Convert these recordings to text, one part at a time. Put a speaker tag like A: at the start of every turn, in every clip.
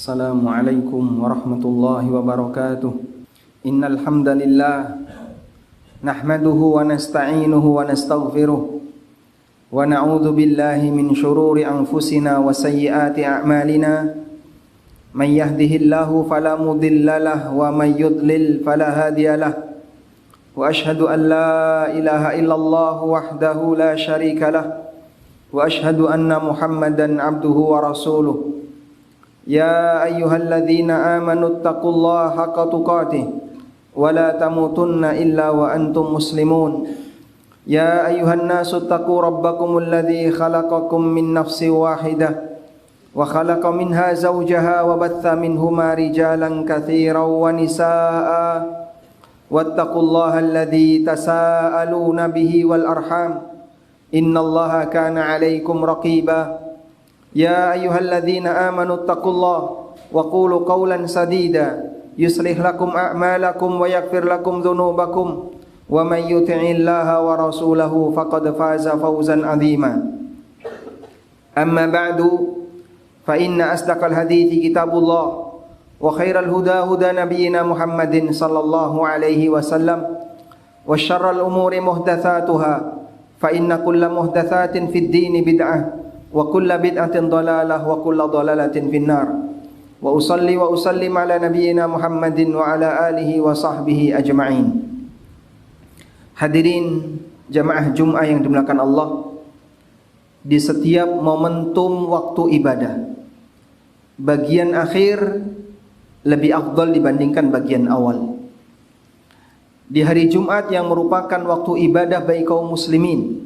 A: Assalamualaikum warahmatullahi wabarakatuh. Innal hamdalillah nahmaduhu wa nasta'inuhu wa nastaghfiruh wa na'udzu billahi min shururi anfusina wa sayyiati a'malina. May yahdihillahu fala mudhillalah wa may yudlil fala hadiyalah. Wa ashhadu an la ilaha illallah wahdahu la syarikalah wa ashhadu anna Muhammadan abduhu wa rasuluh. Ya ayyuhalladzina amanu taqullaha haqqa tuqatih wa la tamutunna illa wa antum muslimun. Ya ayyuhan nasu taqu rabbakumul ladzi khalaqakum min nafsin wahidah wa khalaqa minha zawjaha wa batha minhuma rijalan katsiran wa nisaa'a wattaqullaha alladzi tasaaluna bihi wal arham innallaha kana 'alaikum raqiba. Ya ayyuhalladzina amanu taqullaha wa qulu qawlan sadida yuslih lakum a'malakum wa yaghfir lakum dhunubakum wa may yuti'illaha wa rasulahu faqad faza fawzan 'azima. Amma ba'du fa inna asdaqal hadithi kitabullah wa khairal huda huda nabiyyina Muhammadin sallallahu alaihi wasallam wa syarral umuri muhdatsatuha fa inna kulla muhdatsatin fid dini bid'ah wa kulla bid'atin dhalalah wa kulla dhalalatin finnar. Wa usalli wa usallim ala nabiyyina Muhammadin wa ala alihi wa sahbihi ajma'in. Hadirin jamaah Jum'ah yang dimuliakan Allah, di setiap momentum waktu ibadah, bagian akhir lebih afdal dibandingkan bagian awal. Di hari Jumat yang merupakan waktu ibadah bagi kaum muslimin,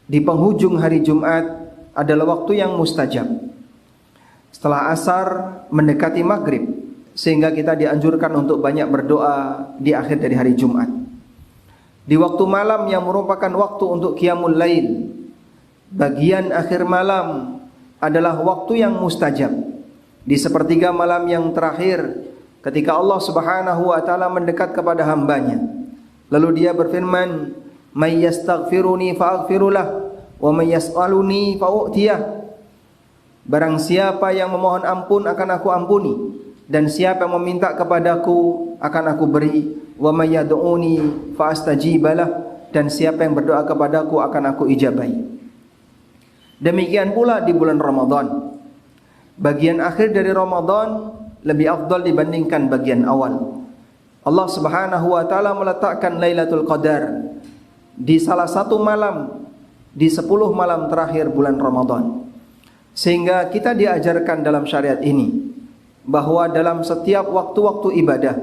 A: di penghujung hari Jumat adalah waktu yang mustajab. Setelah asar mendekati maghrib, sehingga kita dianjurkan untuk banyak berdoa di akhir dari hari Jumat. Di waktu malam yang merupakan waktu untuk qiyamul lail, bagian akhir malam adalah waktu yang mustajab. Di sepertiga malam yang terakhir, ketika Allah Subhanahu wa taala mendekat kepada hambanya, lalu dia berfirman, "May yastaghfiruni fa'aghfirulah wa may yas'aluni fa'u'tiyah." Barang siapa yang memohon ampun akan aku ampuni, dan siapa yang meminta kepadaku akan aku beri. Wa may yad'uni fa'astajibalah, dan siapa yang berdoa kepadaku akan aku ijabahi. Demikian pula di bulan Ramadan. Bagian akhir dari Ramadan lebih afdal dibandingkan bagian awal. Allah Subhanahu wa taala meletakkan Lailatul Qadar di salah satu malam di 10 malam terakhir bulan Ramadan. Sehingga kita diajarkan dalam syariat ini bahwa dalam setiap waktu-waktu ibadah,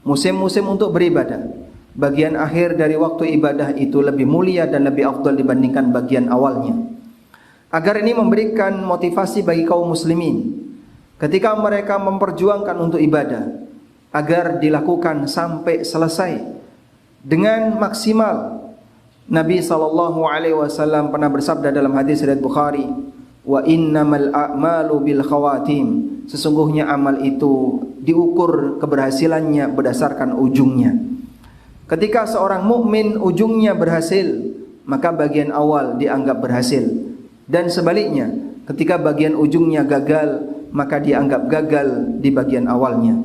A: musim-musim untuk beribadah, bagian akhir dari waktu ibadah itu lebih mulia dan lebih afdal dibandingkan bagian awalnya. Agar ini memberikan motivasi bagi kaum muslimin ketika mereka memperjuangkan untuk ibadah, agar dilakukan sampai selesai dengan maksimal. Nabi SAW pernah bersabda dalam hadis riwayat Bukhari, "Wa innamal a'malu bil khawatim." Sesungguhnya amal itu diukur keberhasilannya berdasarkan ujungnya. Ketika seorang mukmin ujungnya berhasil, maka bagian awal dianggap berhasil. Dan sebaliknya, ketika bagian ujungnya gagal, maka dianggap gagal di bagian awalnya.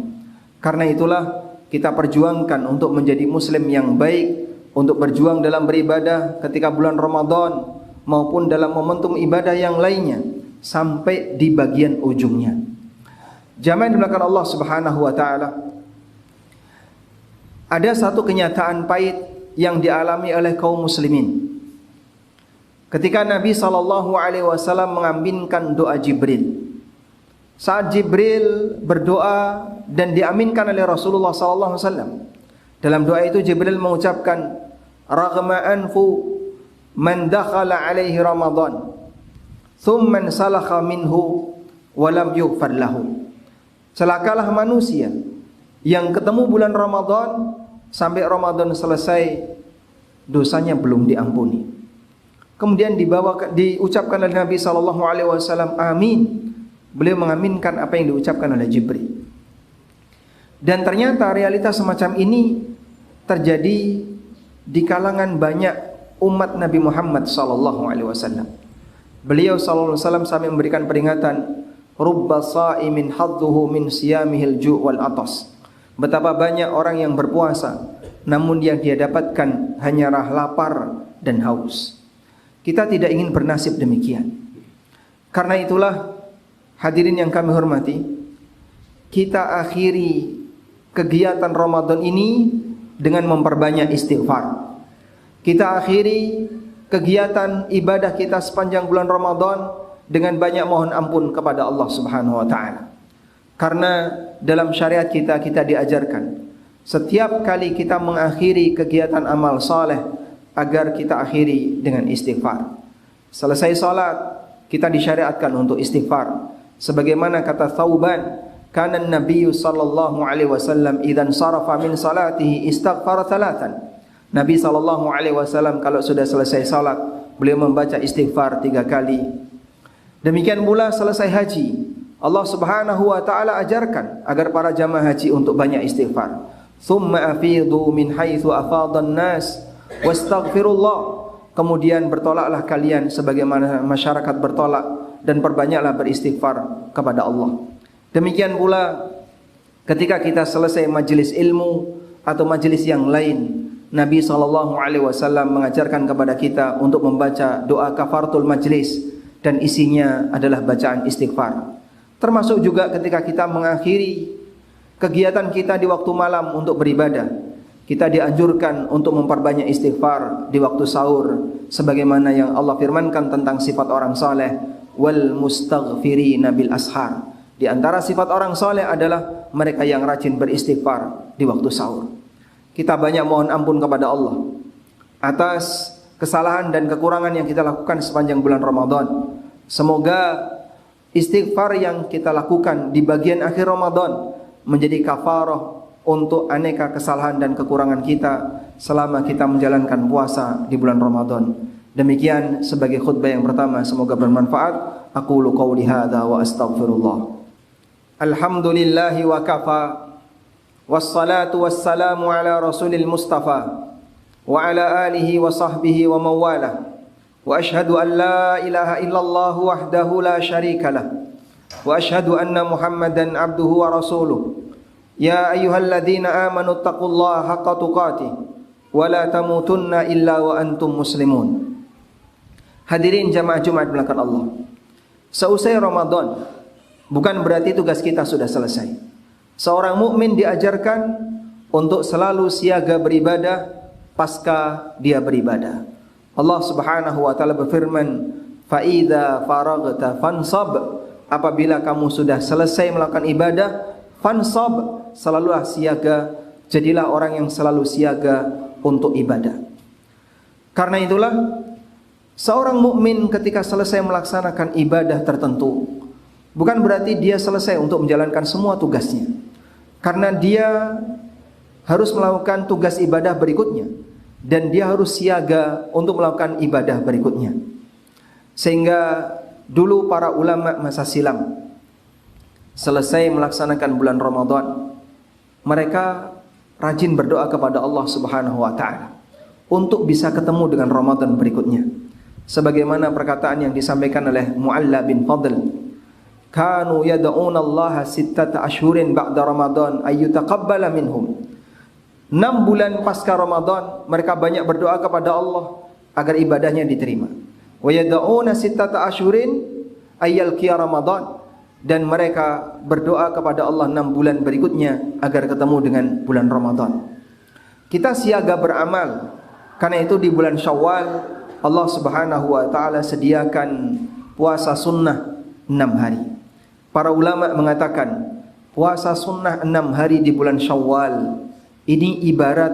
A: Karena itulah kita perjuangkan untuk menjadi muslim yang baik, untuk berjuang dalam beribadah ketika bulan Ramadan maupun dalam momentum ibadah yang lainnya sampai di bagian ujungnya. Jamaah yang dimuliakan Allah Subhanahu wa taala, ada satu kenyataan pahit yang dialami oleh kaum muslimin ketika Nabi SAW mengaminkan doa Jibril. Saat Jibril berdoa dan diaminkan oleh Rasulullah SAW, dalam doa itu Jibril mengucapkan, "Raghma anfu man dakhala alaihi Ramadan thumma salakha minhu wa lam yughfar lahu." Celakalah manusia yang ketemu bulan Ramadan sampai Ramadan selesai dosanya belum diampuni. Kemudian diucapkan oleh Nabi SAW, "Amin." Beliau mengaminkan apa yang diucapkan oleh Jibril. Dan ternyata realitas semacam ini terjadi di kalangan banyak umat Nabi Muhammad SAW. Beliau SAW sampai memberikan peringatan, rubba sha'imin hadduhu min siyamihil ju' wal atas. Betapa banyak orang yang berpuasa namun yang dia dapatkan hanyalah lapar dan haus. Kita tidak ingin bernasib demikian. Karena itulah hadirin yang kami hormati, kita akhiri kegiatan Ramadan ini dengan memperbanyak istighfar. Kita akhiri kegiatan ibadah kita sepanjang bulan Ramadan dengan banyak mohon ampun kepada Allah Subhanahu wa taala. Karena dalam syariat kita diajarkan setiap kali kita mengakhiri kegiatan amal saleh agar kita akhiri dengan istighfar. Selesai salat kita disyariatkan untuk istighfar. Sebagaimana kata Thauban, kana an-nabiy sallallahu alaihi wasallam idzan sarafa min salatihi istaghfara thalathan. Nabi sallallahu alaihi wasallam kalau sudah selesai salat, beliau membaca istighfar 3 kali. Demikian pula selesai haji, Allah Subhanahu wa taala ajarkan agar para jamaah haji untuk banyak istighfar. Tsumma afidu min haitsu afadhan nas wastaghfirullah. Kemudian bertolaklah kalian sebagaimana masyarakat bertolak dan perbanyaklah beristighfar kepada Allah. Demikian pula ketika kita selesai majelis ilmu atau majelis yang lain, Nabi SAW mengajarkan kepada kita untuk membaca doa kafaratul majlis dan isinya adalah bacaan istighfar. Termasuk juga ketika kita mengakhiri kegiatan kita di waktu malam untuk beribadah, kita dianjurkan untuk memperbanyak istighfar di waktu sahur sebagaimana yang Allah firmankan tentang sifat orang saleh, wal mustaghfirina bil ashar. Di antara sifat orang saleh adalah mereka yang rajin beristighfar di waktu sahur. Kita banyak mohon ampun kepada Allah atas kesalahan dan kekurangan yang kita lakukan sepanjang bulan Ramadan. Semoga istighfar yang kita lakukan di bagian akhir Ramadan menjadi kafarah untuk aneka kesalahan dan kekurangan kita selama kita menjalankan puasa di bulan Ramadan. Demikian sebagai khutbah yang pertama, semoga bermanfaat. Aqulu qawli hadza wa astaghfirullah. Alhamdulillahi wa kafa, wassalatu wassalamu ala rasulil mustafa wa ala alihi wa sahbihi wa mawalah. Wa ashhadu an la ilaha illallah wahdahu la syarikalah wa ashhadu anna Muhammadan abduhu wa rasuluh. Ya ayyuhalladzina amanu taqullaha haqqa tuqatih wa la tamutunna illa wa antum muslimun. Hadirin jamaah Jumat belakang Allah, seusai Ramadan bukan berarti tugas kita sudah selesai. Seorang mukmin diajarkan untuk selalu siaga beribadah pasca dia beribadah. Allah Subhanahu wa taala berfirman, "Fa idza faraghta fansab." Apabila kamu sudah selesai melakukan ibadah, fansab, selalulah siaga, jadilah orang yang selalu siaga untuk ibadah. Karena itulah seorang mukmin ketika selesai melaksanakan ibadah tertentu, bukan berarti dia selesai untuk menjalankan semua tugasnya. Karena dia harus melakukan tugas ibadah berikutnya dan dia harus siaga untuk melakukan ibadah berikutnya. Sehingga dulu para ulama masa silam selesai melaksanakan bulan Ramadan, mereka rajin berdoa kepada Allah Subhanahu wa taala untuk bisa ketemu dengan Ramadan berikutnya. Sebagaimana perkataan yang disampaikan oleh Mu'alla bin Fadl, kanu yad'una Allah sittata ashhurin ba'da Ramadan ayyutaqabbala minhum. 6 bulan pasca Ramadan mereka banyak berdoa kepada Allah agar ibadahnya diterima. Wa yad'una sittata ashhurin ayyalqiya Ramadan, dan mereka berdoa kepada Allah 6 bulan berikutnya agar ketemu dengan bulan Ramadan. Kita siaga beramal. Karena itu di bulan Syawal Allah Subhanahu wa taala sediakan puasa sunnah 6 hari. Para ulama mengatakan puasa sunnah 6 hari di bulan Syawal ini ibarat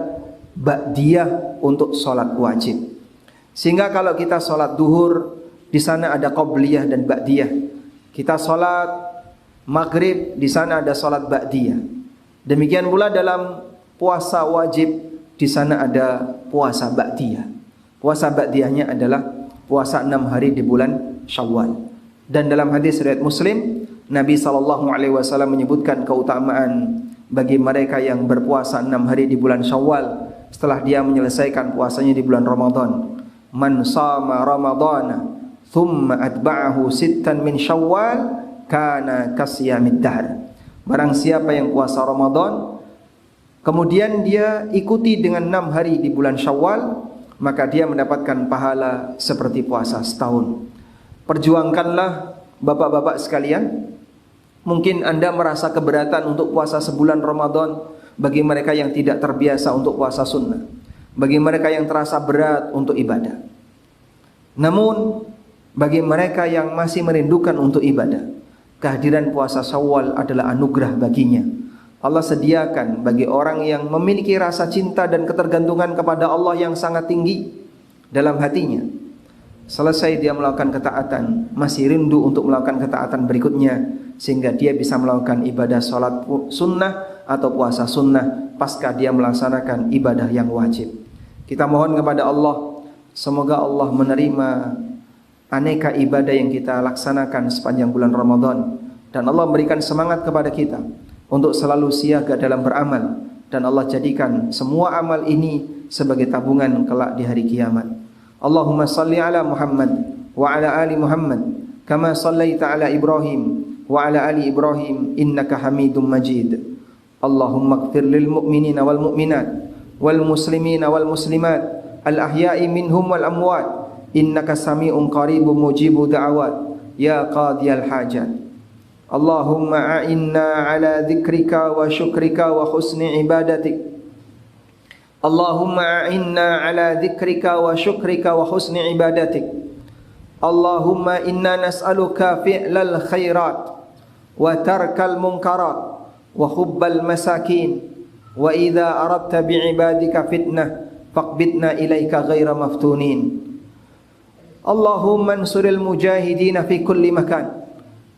A: ba'diyah untuk sholat wajib. Sehingga kalau kita sholat duhur, di sana ada qabliyah dan ba'diyah. Kita sholat maghrib, di sana ada sholat ba'diyah. Demikian pula dalam puasa wajib, di sana ada puasa ba'diyah. Puasa ba'diyahnya adalah puasa 6 hari di bulan Syawal. Dan dalam hadis riwayat Muslim, Nabi SAW menyebutkan keutamaan bagi mereka yang berpuasa 6 hari di bulan Syawal setelah dia menyelesaikan puasanya di bulan Ramadan. Man shama Ramadana thumma atba'ahu sittan min Syawal kana kasyamid dahr. Barang siapa yang puasa Ramadan kemudian dia ikuti dengan 6 hari di bulan Syawal, maka dia mendapatkan pahala seperti puasa setahun. Perjuangkanlah bapak-bapak sekalian. Mungkin Anda merasa keberatan untuk puasa sebulan Ramadan bagi mereka yang tidak terbiasa untuk puasa sunnah, bagi mereka yang terasa berat untuk ibadah. Namun bagi mereka yang masih merindukan untuk ibadah, kehadiran puasa Syawal adalah anugerah baginya. Allah sediakan bagi orang yang memiliki rasa cinta dan ketergantungan kepada Allah yang sangat tinggi dalam hatinya. Selesai dia melakukan ketaatan, masih rindu untuk melakukan ketaatan berikutnya, sehingga dia bisa melakukan ibadah sholat sunnah atau puasa sunnah pasca dia melaksanakan ibadah yang wajib. Kita mohon kepada Allah, semoga Allah menerima aneka ibadah yang kita laksanakan sepanjang bulan Ramadan, dan Allah berikan semangat kepada kita untuk selalu siaga dalam beramal, dan Allah jadikan semua amal ini sebagai tabungan kelak di hari kiamat. Allahumma salli ala Muhammad wa ala ali Muhammad kama sallaita ala Ibrahim wa ala ali Ibrahim innaka Hamidum Majid. Allahumma ighfir lil mu'minina wal mu'minat wal muslimina wal muslimat al ahya'i minhum wal amwat innaka sami'un qaribun mujibu da'awat ya qadiyal hajat. Allahumma a'inna ala dzikrika wa syukrika wa husni ibadatik. Allahumma a'inna ala dzikrika wa syukrika wa husni ibadatik. Allahumma inna nas'aluka fi'lal khairat wa tarkal munkarat wa hubbal masakin wa idza aradta bi'ibadika fitnah faqbidna ilaika ghaira maftunin. Allahumma ansuril mujahidina fi kulli makan.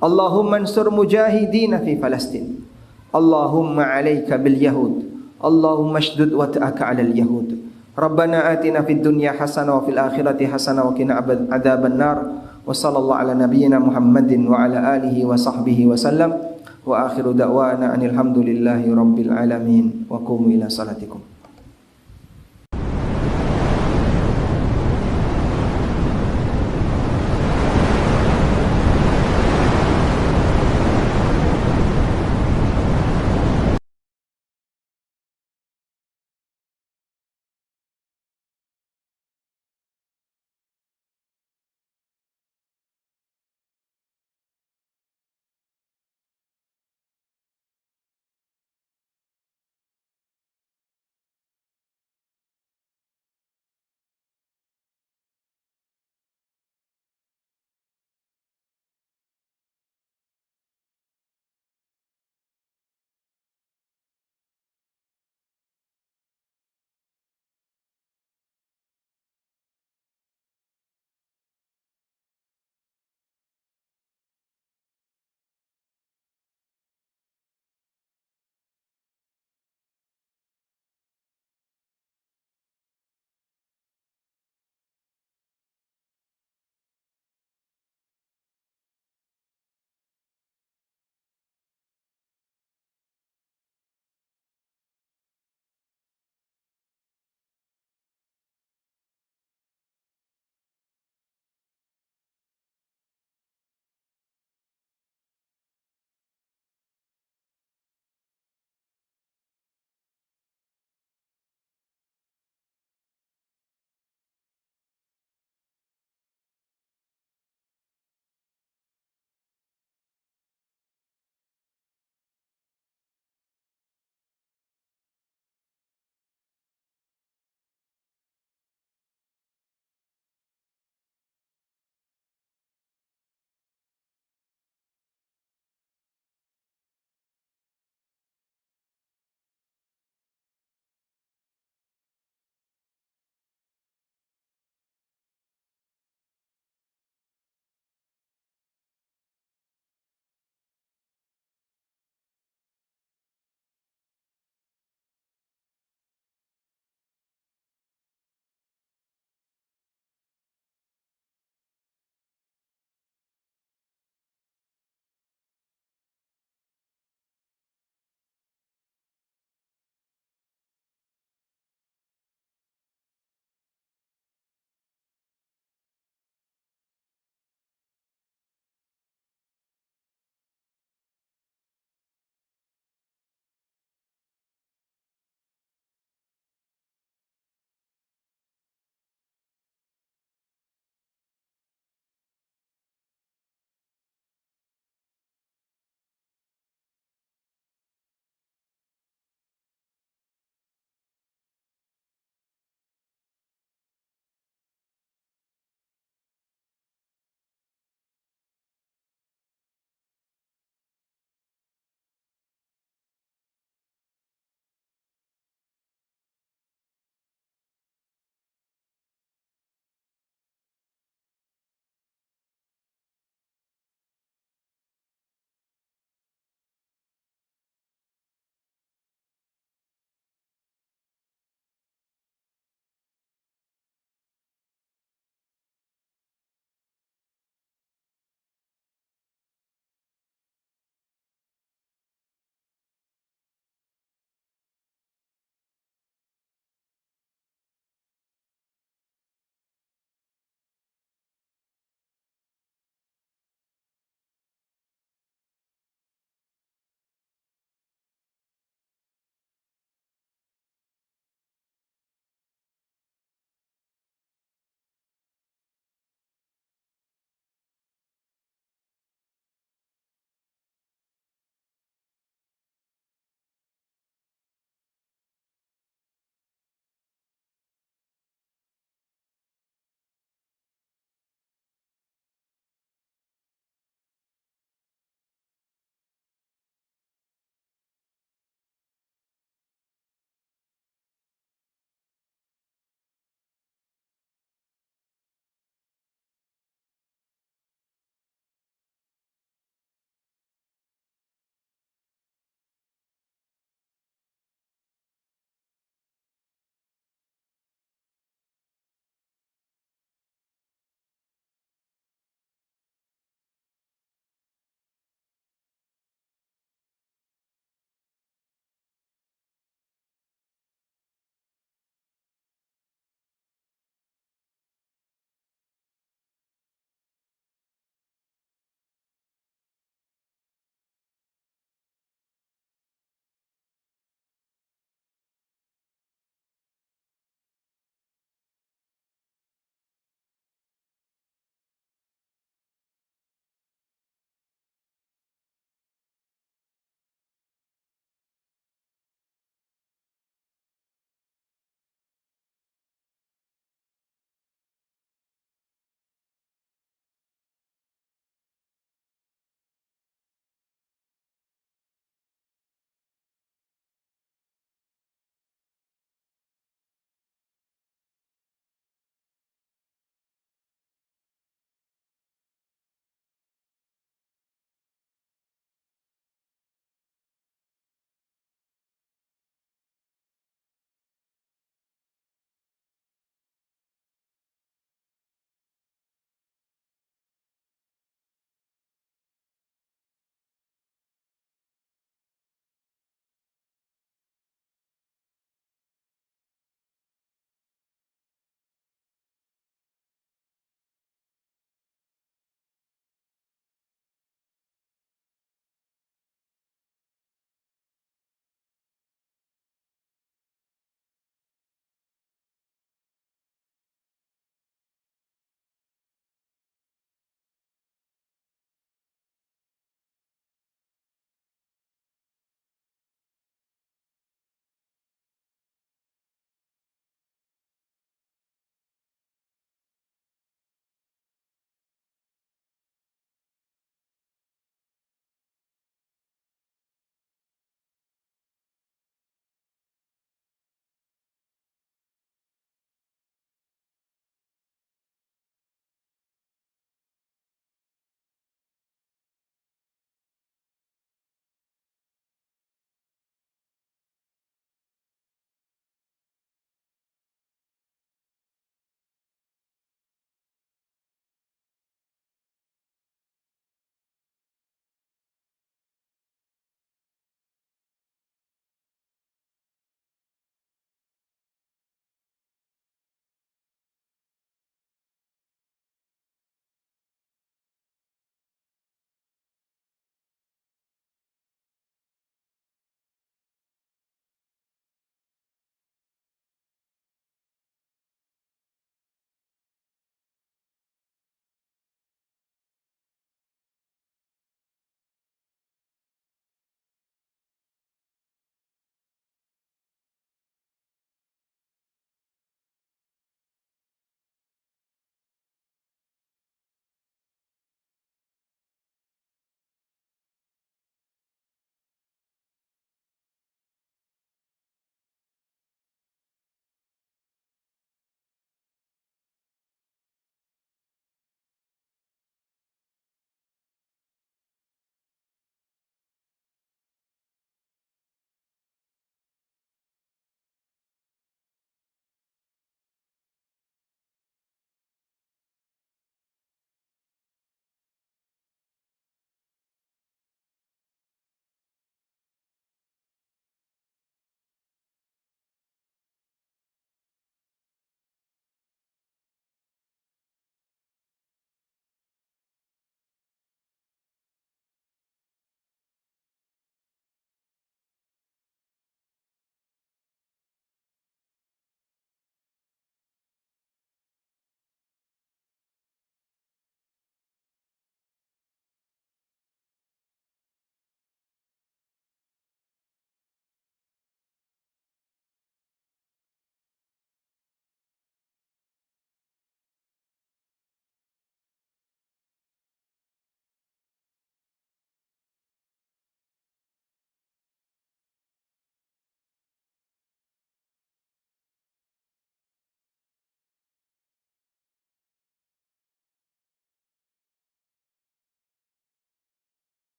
A: Allahumma ansur mujahidina fi Palestin. Allahumma alayka bil yahud. Allahumma shdud wata'aka 'alal yahud. Rabbana atina fid dunya hasanah wa fil akhirati hasanah wa qina adzaban nar. Wa sallallahu ala nabiyyina Muhammadin wa ala alihi wa sahbihi wa sallam. Wa akhiru da'wana anil hamdulillahi rabbil alamin. Wa qumu ila salatikum.